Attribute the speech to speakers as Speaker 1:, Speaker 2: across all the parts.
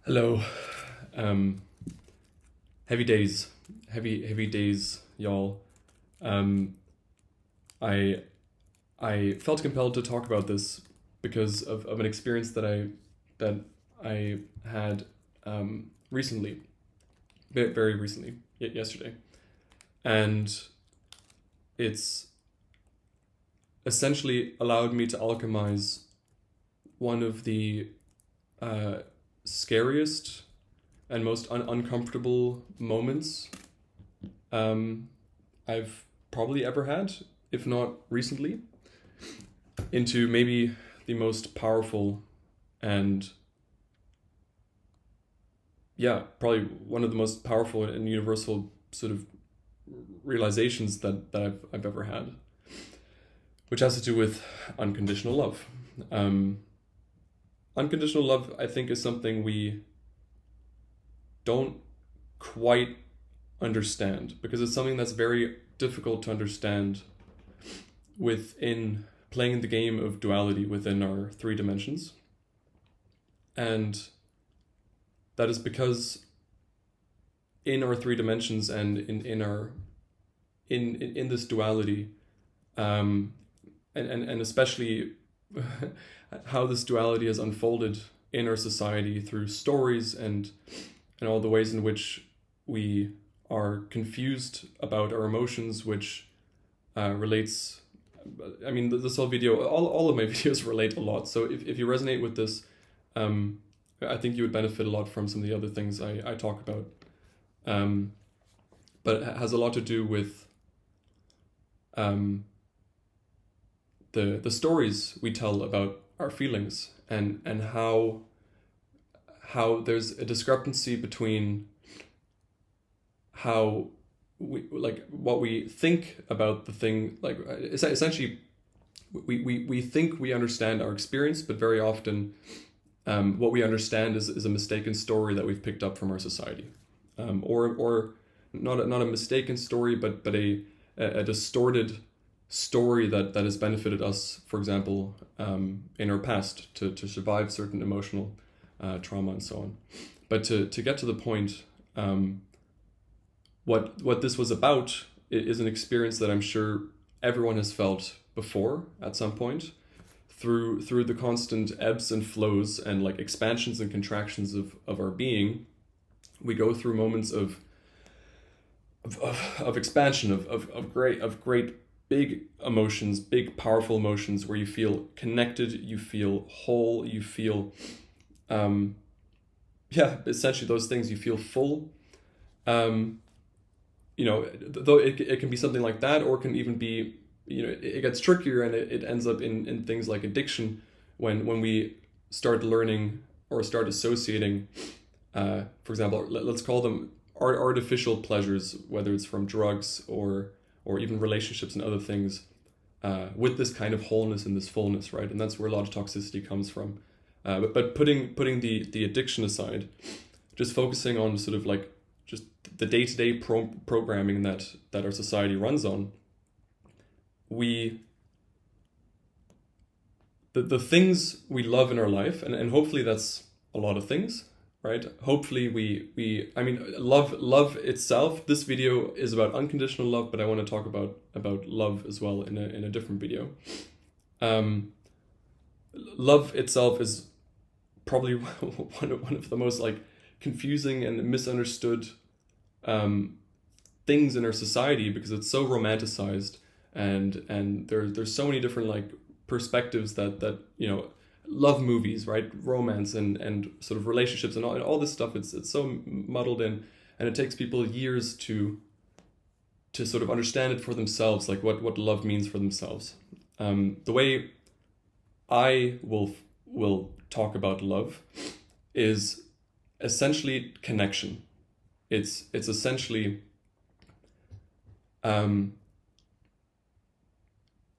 Speaker 1: Hello. Um, heavy days, heavy days, y'all. Um, I I felt compelled to talk about this because of an experience that I had recently, very recently, yesterday, and it's essentially allowed me to alchemize one of the uh, scariest and most uncomfortable moments um, I've probably ever had, if not recently, into maybe the most powerful and, yeah, probably one of the most powerful and universal sort of realizations that I've ever had, which has to do with unconditional love. Um, Unconditional love, I think, is something we don't quite understand because it's something that's very difficult to understand within playing the game of duality within our three dimensions. And that is because in our three dimensions and in our in this duality, um, and especially how this duality has unfolded in our society through stories and all the ways in which we are confused about our emotions, which relates. I mean, this whole video, all of my videos relate a lot. So if you resonate with this, um, I think you would benefit a lot from some of the other things I talk about. Um, but it has a lot to do with um, the stories we tell about our feelings and how there's a discrepancy between how we like what we think about the thing, like essentially we think we understand our experience, but very often what we understand is a mistaken story that we've picked up from our society, or not a mistaken story, but a distorted story that has benefited us, for example, in our past to survive certain emotional trauma and so on. But to get to the point, what this was about is an experience that I'm sure everyone has felt before at some point, through the constant ebbs and flows and like expansions and contractions of our being. We go through moments of expansion, of great big emotions, big powerful emotions where you feel connected, you feel whole, you feel yeah, essentially those things. You feel full. um though it can be something like that, or it can even be, it gets trickier, and it ends up in things like addiction, when we start learning or start associating, for example, let's call them artificial pleasures, whether it's from drugs or even relationships and other things, with this kind of wholeness and this fullness, right? And that's where a lot of toxicity comes from. But putting the addiction aside, just focusing on sort of like just the day-to-day programming that our society runs on, we the things we love in our life, and hopefully that's a lot of things, right? Hopefully we I mean, love itself. This video is about unconditional love, but I want to talk about love as well in a different video. um Love itself is probably one of the most like confusing and misunderstood things in our society, because it's so romanticized, and there's so many different like perspectives that love movies, right? Romance and sort of relationships and all this stuff. It's so muddled in, and it takes people years to sort of understand it for themselves, like what love means for themselves. The way I will talk about love is essentially connection. It's essentially um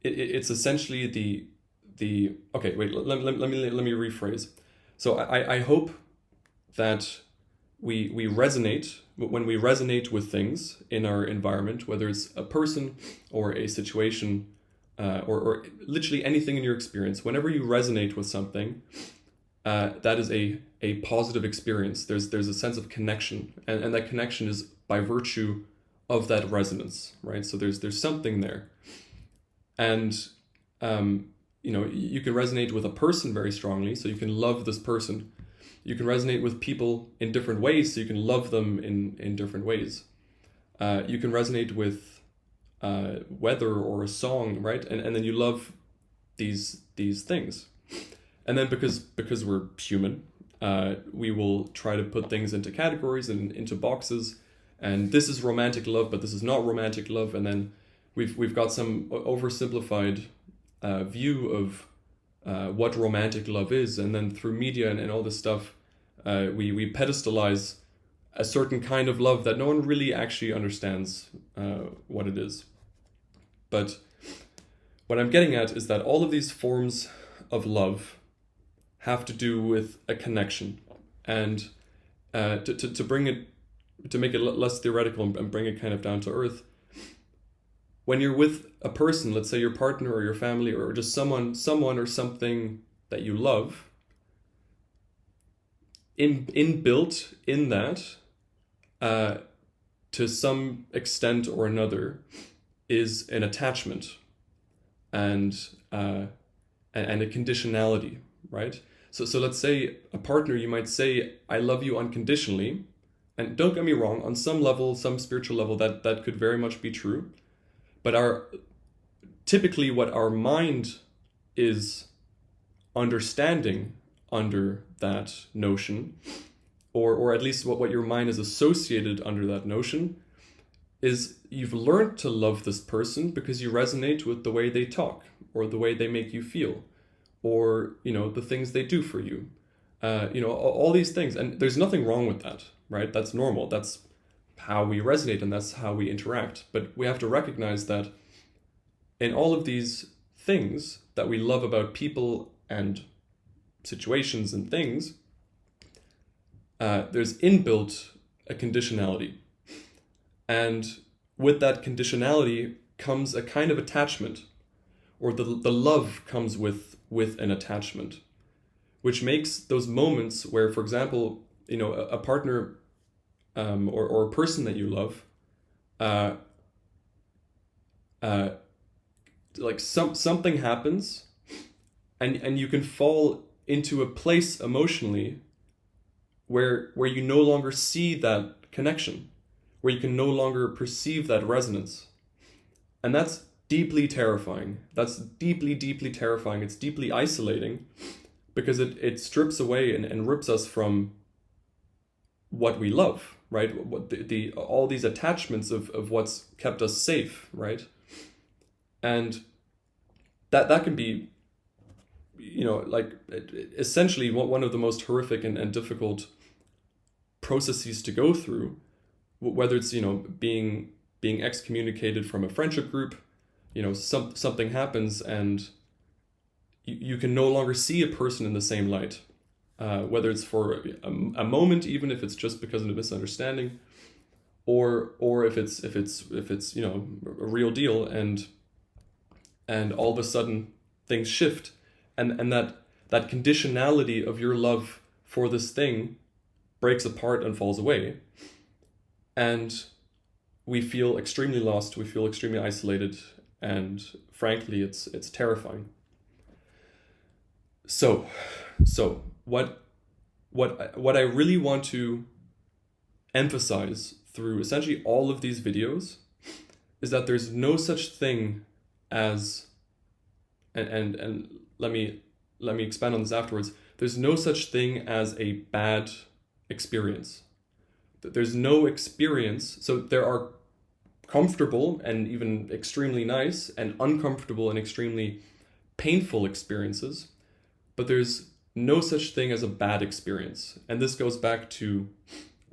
Speaker 1: it's essentially the okay, wait, let me rephrase. So I hope that we resonate when we resonate with things in our environment, whether it's a person or a situation, or literally anything in your experience. Whenever you resonate with something, that is a positive experience. There's a sense of connection, and that connection is by virtue of that resonance, right? So there's something there, and you can resonate with a person very strongly, so you can love this person. You can resonate with people in different ways, so you can love them in different ways. You can resonate with weather or a song, right? And then you love these things. And then because we're human, we will try to put things into categories and into boxes. And this is romantic love, but this is not romantic love. And then we've got some oversimplified view of what romantic love is. And then through media and all this stuff, we pedestalize a certain kind of love that no one really actually understands what it is. But what I'm getting at is that all of these forms of love have to do with a connection. And to bring it, to make it less theoretical and bring it kind of down to earth, when you're with a person, let's say your partner or your family or just someone or something that you love, inbuilt in that, to some extent or another, is an attachment and a conditionality, right? So let's say a partner, you might say, I love you unconditionally. And don't get me wrong, on some level, some spiritual level, that could very much be true. But typically what our mind is understanding under that notion, or at least what your mind is associated under that notion, is you've learned to love this person because you resonate with the way they talk, or the way they make you feel, or the things they do for you, all these things. And there's nothing wrong with that, right? That's normal. That's how we resonate, and that's how we interact. But we have to recognize that in all of these things that we love about people and situations and things, there's inbuilt a conditionality. And with that conditionality comes a kind of attachment, or the love comes with an attachment, which makes those moments where, for example, a partner or a person that you love, like something happens, and you can fall into a place emotionally where you no longer see that connection, where you can no longer perceive that resonance. And that's deeply terrifying. That's deeply, deeply terrifying. It's deeply isolating, because it strips away and rips us from what we love, right? What all these attachments of what's kept us safe, right? And that can be, essentially one of the most horrific and difficult processes to go through, whether it's being excommunicated from a friendship group, something happens and you can no longer see a person in the same light, whether it's for a moment, even if it's just because of a misunderstanding, or if it's a real deal, and all of a sudden things shift, and that conditionality of your love for this thing breaks apart and falls away, and we feel extremely lost, we feel extremely isolated, and frankly it's terrifying. So what I really want to emphasize through essentially all of these videos is that there's no such thing as, and let me expand on this afterwards, there's no such thing as a bad experience. There's no experience. So there are comfortable and even extremely nice, and uncomfortable and extremely painful experiences, but there's no such thing as a bad experience. And this goes back to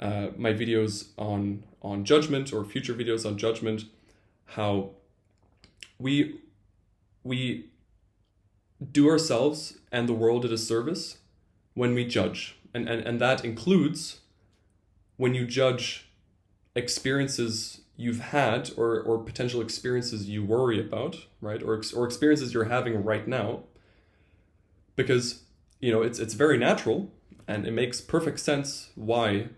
Speaker 1: my videos on judgment, or future videos on judgment, how we do ourselves and the world a disservice when we judge. And that includes when you judge experiences you've had, or potential experiences you worry about, right? Or experiences you're having right now. Because it's very natural, and it makes perfect sense why,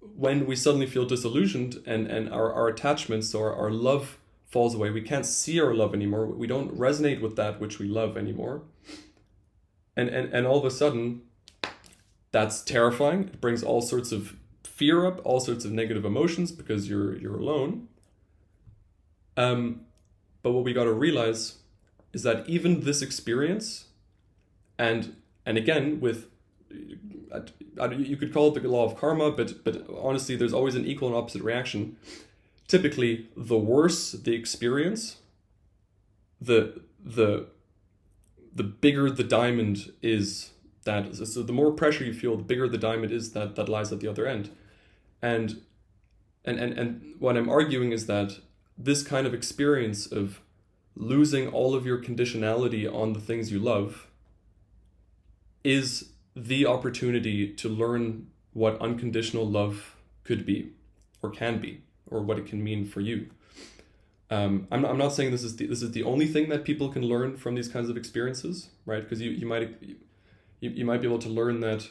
Speaker 1: when we suddenly feel disillusioned and our attachments or our love falls away, we can't see our love anymore, we don't resonate with that which we love anymore, and all of a sudden, that's terrifying. It brings all sorts of fear up, all sorts of negative emotions, because you're alone. But what we got to realize is that even this experience, and again, with, you could call it the law of karma, but honestly, there's always an equal and opposite reaction. Typically, the worse the experience, the bigger the diamond is. So the more pressure you feel, the bigger the diamond is that lies at the other end. And what I'm arguing is that this kind of experience of losing all of your conditionality on the things you love is the opportunity to learn what unconditional love could be, or can be, or what it can mean for you. I'm not saying this is the only thing that people can learn from these kinds of experiences, right? Because you might be able to learn that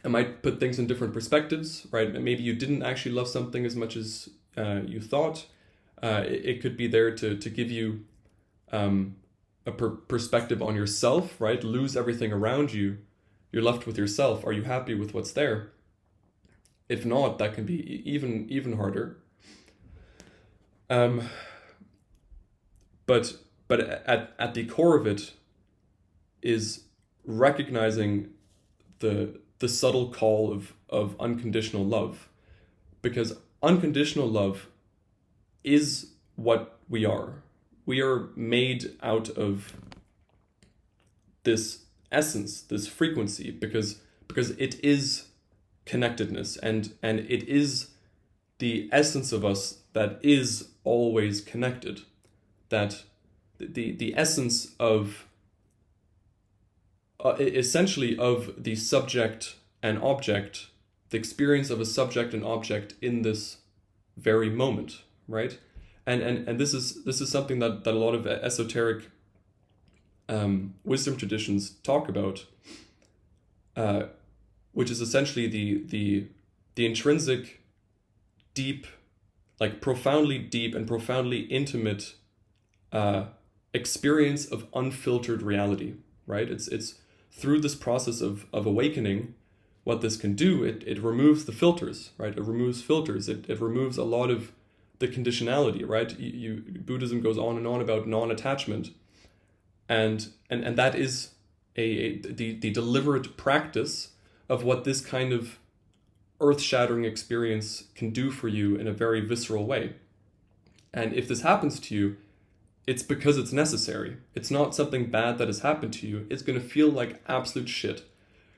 Speaker 1: it might put things in different perspectives, right? Maybe you didn't actually love something as much as you thought. It could be there to give you a perspective on yourself, right? Lose everything around you. You're left with yourself. Are you happy with what's there? If not, that can be even harder. But at the core of it is recognizing the subtle call of unconditional love, because unconditional love is what we are. We are made out of this essence, this frequency, because it is connectedness, and it is the essence of us that is always connected. That the essence of essentially of the subject and object, the experience of a subject and object in this very moment, right? And this is something that a lot of esoteric wisdom traditions talk about, which is essentially the intrinsic, deep, like profoundly deep and profoundly intimate experience of unfiltered reality, right? It's through this process of awakening, what this can do, it removes the filters, right? It removes filters. It removes a lot of the conditionality, right? Buddhism goes on and on about non-attachment, and that is the deliberate practice of what this kind of earth-shattering experience can do for you in a very visceral way. And if this happens to you, it's because it's necessary. It's not something bad that has happened to you. It's going to feel like absolute shit.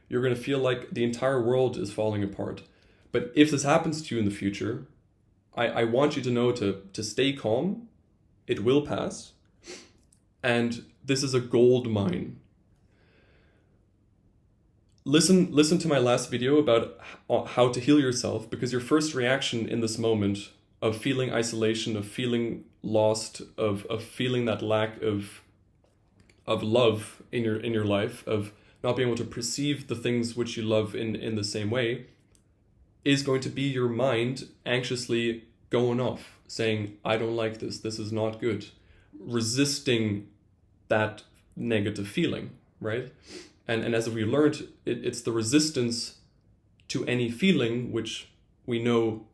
Speaker 1: You're going to feel like the entire world is falling apart. But if this happens to you in the future, I want you to know to stay calm. It will pass. And this is a gold mine. Listen to my last video about how to heal yourself, because your first reaction in this moment of feeling isolation, of feeling lost, of feeling that lack of love in your life, of not being able to perceive the things which you love in the same way, is going to be your mind anxiously going off, saying, I don't like this is not good, resisting that negative feeling, right? And as we learned, it's the resistance to any feeling which we know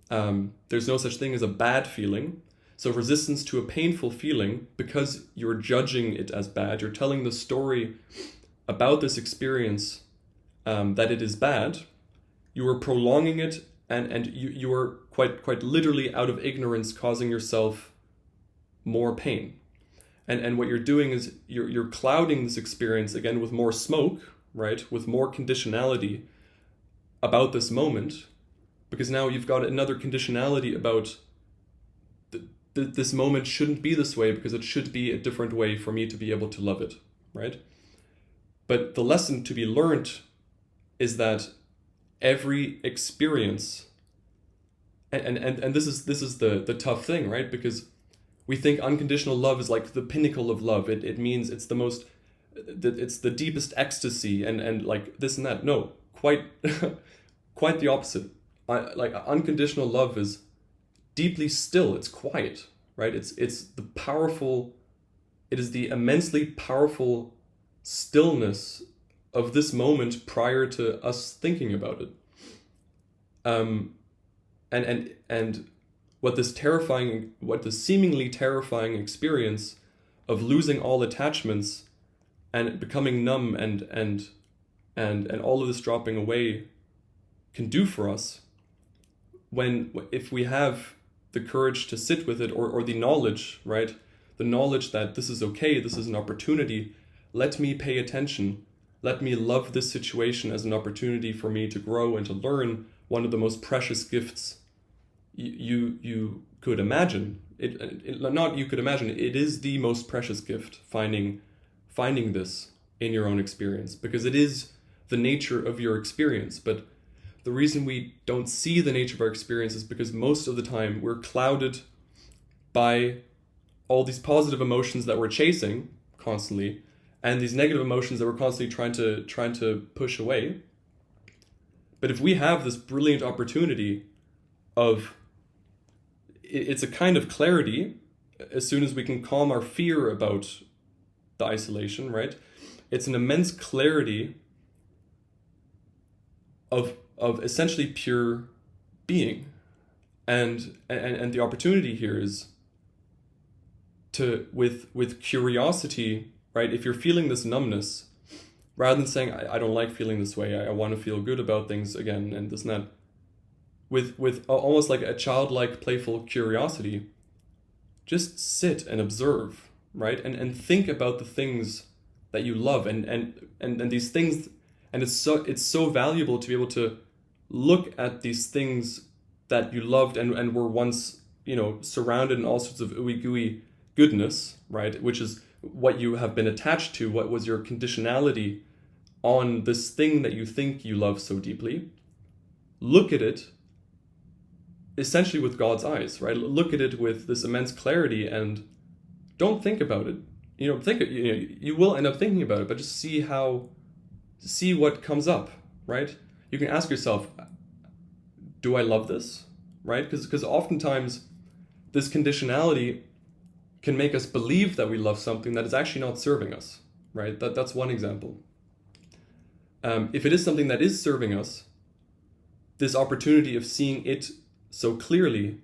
Speaker 1: there's no such thing as a bad feeling. So resistance to a painful feeling, because you're judging it as bad, you're telling the story about this experience that it is bad, you are prolonging it, and you are quite literally out of ignorance causing yourself more pain. And what you're doing is you're clouding this experience again with more smoke, right? With more conditionality about this moment, because now you've got another conditionality about this moment shouldn't be this way, because it should be a different way for me to be able to love it, right? But the lesson to be learned is that every experience, and this is the tough thing, right? Because we think unconditional love is like the pinnacle of love. It means it's the most it's the deepest ecstasy and like this and that. No, quite quite the opposite. Like unconditional love is deeply still. It's quiet, right? It's the powerful. It is the immensely powerful stillness of this moment prior to us thinking about it. And what this seemingly terrifying experience of losing all attachments and becoming numb and all of this dropping away can do for us, if we have the courage to sit with it, or the knowledge, right? The knowledge that this is okay, this is an opportunity, let me pay attention, let me love this situation as an opportunity for me to grow and to learn one of the most precious gifts you could imagine. Not you could imagine, it is the most precious gift, finding this in your own experience, because it is the nature of your experience. But the reason we don't see the nature of our experience is because most of the time we're clouded by all these positive emotions that we're chasing constantly, and these negative emotions that we're constantly trying to push away. But if we have this brilliant opportunity of, it's a kind of clarity, as soon as we can calm our fear about the isolation, right? It's an immense clarity of essentially pure being. And the opportunity here is to, with curiosity, right? If you're feeling this numbness, rather than saying, I don't like feeling this way, I want to feel good about things again, and this and that, with almost like a childlike, playful curiosity, just sit and observe, right? And think about the things that you love, and these things, and it's so valuable to be able to look at these things that you loved and were once, surrounded in all sorts of ooey gooey goodness, right? Which is what you have been attached to, what was your conditionality on this thing that you think you love so deeply. Look at it essentially with God's eyes, right? Look at it with this immense clarity, and don't think about it. You will end up thinking about it, but just see what comes up, right? You can ask yourself, do I love this, right? Because oftentimes this conditionality can make us believe that we love something that is actually not serving us, right? That's one example. If it is something that is serving us, this opportunity of seeing it so clearly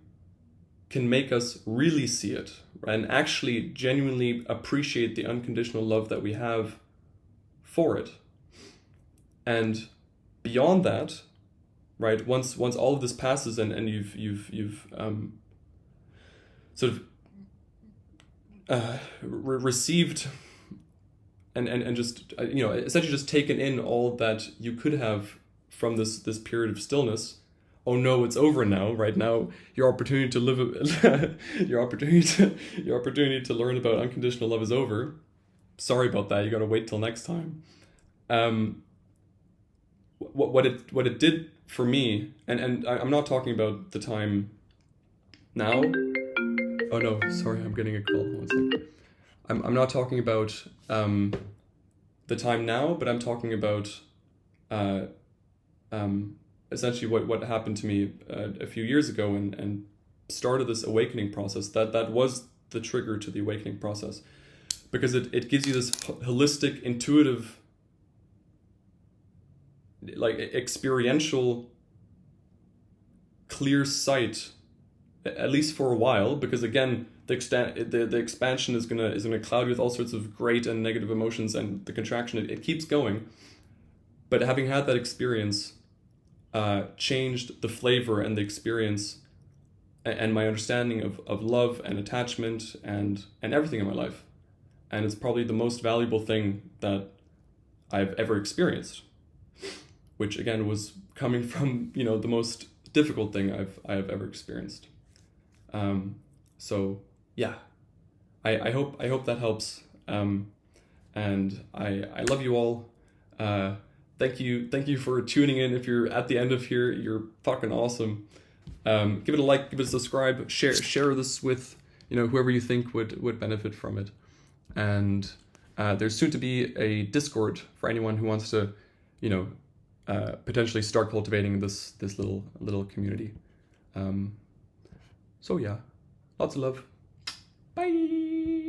Speaker 1: can make us really see it, right? And actually genuinely appreciate the unconditional love that we have for it. And beyond that, right, once all of this passes and you've sort of received and just essentially just taken in all that you could have from this period of stillness. Oh no, it's over now. Right now, your opportunity to live, your opportunity to learn about unconditional love is over. Sorry about that. You got to wait till next time. What it did for me, and I'm not talking about the time now. Oh no, sorry, I'm getting a call. One second. I'm not talking about the time now, but I'm talking about essentially what happened to me a few years ago and started this awakening process. That was the trigger to the awakening process, because it gives you this holistic, intuitive, like experiential, clear sight, at least for a while, because again, the expansion is gonna cloud you with all sorts of great and negative emotions, and the contraction it keeps going. But having had that experience changed the flavor and the experience and my understanding of love and attachment and everything in my life. And it's probably the most valuable thing that I've ever experienced, which again was coming from the most difficult thing I have ever experienced. So yeah, I hope that helps. And I love you all. Thank you for tuning in. If you're at the end of here, you're fucking awesome. Give it a like, give it a subscribe, share this with whoever you think would benefit from it. And There's soon to be a Discord for anyone who wants to, you know, potentially start cultivating this little community. So yeah, lots of love. Bye.